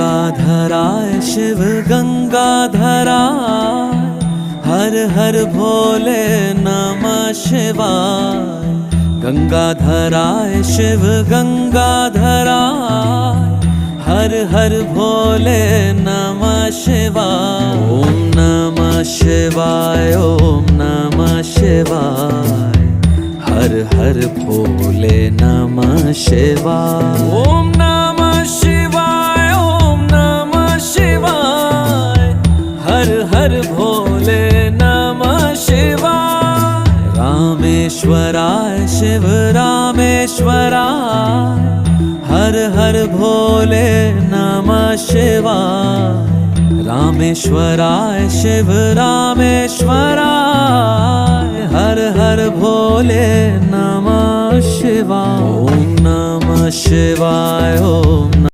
गंगाधराय शिव गंगाधराय, हर हर भोले नमः शिवाय। गंगाधराय शिव गंगाधराय, हर हर भोले नमः शिवाय। ओम नमः शिवाय, ओम नमः शिवाय, हर हर भोले नमः शिवाय। ओम नमः शिवाय, ओम नमः शिवाय, हर हर भोले नमः शिवाय। रामेश्वराय शिव रामेश्वराय, हर हर भोले नमः शिवाय। रामेश्वराय शिव रामेश्वराय, हर हर भोले नमः शिवाय। ओम नमः शिवाय, ओम